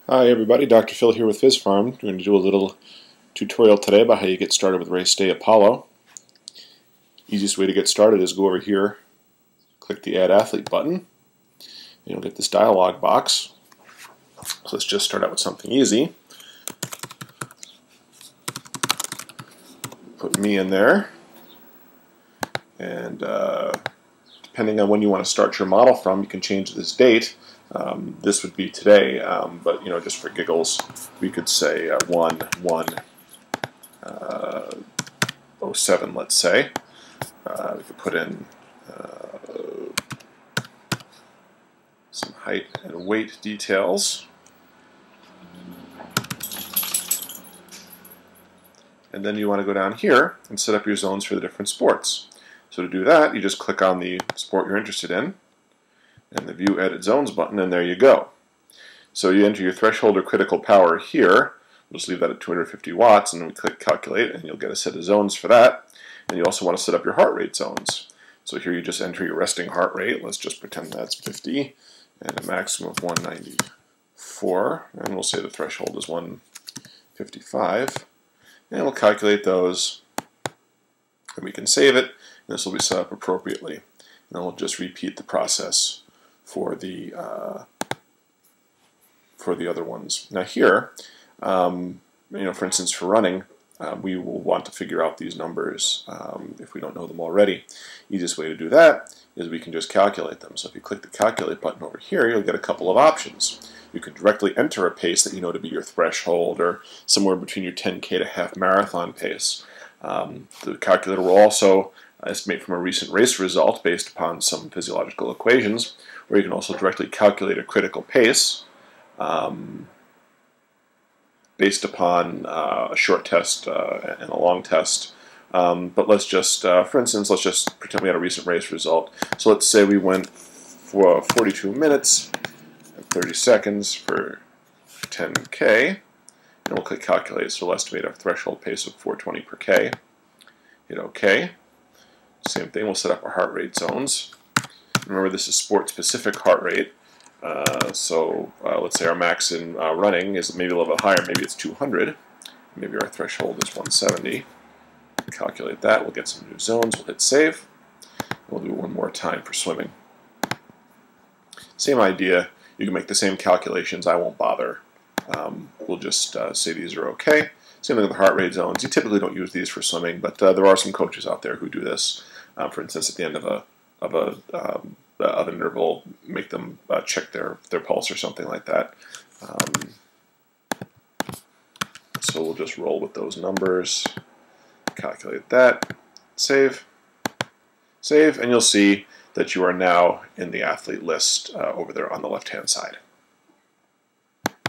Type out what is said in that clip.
Hi everybody, Dr. Phil here with PhysPharm. We're going to do a little tutorial today about how you get started with RaceDay Apollo. Easiest way to get started is go over here, click the Add Athlete button, and you'll get this dialog box. So let's just start out with something easy. Put me in there, and depending on when you want to start your model from, you can change this date. This would be today, but just for giggles, we could say 1/1/07, let's say. We could put in some height and weight details. And then you want to go down here and set up your zones for the different sports. So to do that, you just click on the sport you're interested in, and the View Edit Zones button, and there you go. So you enter your threshold or critical power here. We'll just leave that at 250 watts, and then we click Calculate, and you'll get a set of zones for that. And you also want to set up your heart rate zones. So here you just enter your resting heart rate. Let's just pretend that's 50, and a maximum of 194. And we'll say the threshold is 155. And we'll calculate those, and we can save it, and this will be set up appropriately. And then we'll just repeat the process for the other ones. Now here, for instance, for running, we will want to figure out these numbers if we don't know them already. Easiest way to do that is we can just calculate them. So if you click the Calculate button over here, you'll get a couple of options. You can directly enter a pace that you know to be your threshold, or somewhere between your 10K to half marathon pace. The calculator will also estimate from a recent race result based upon some physiological equations, or you can also directly calculate a critical pace based upon a short test and a long test. But let's just, for instance, let's just pretend we had a recent race result. So let's say we went for 42 minutes and 30 seconds for 10K, and we'll click Calculate. So we'll estimate our threshold pace of 420 per K. Hit OK. Same thing, we'll set up our heart rate zones. Remember, this is sport-specific heart rate. So let's say our max in running is maybe a little bit higher. Maybe it's 200. Maybe our threshold is 170. Calculate that. We'll get some new zones. We'll hit Save. We'll do it one more time for swimming. Same idea. You can make the same calculations. I won't bother. We'll just say these are okay. Same thing with the heart rate zones. You typically don't use these for swimming, but there are some coaches out there who do this. For instance, at the end of an interval, make them check their pulse or something like that. So we'll just roll with those numbers, calculate that, save, and you'll see that you are now in the athlete list over there on the left-hand side.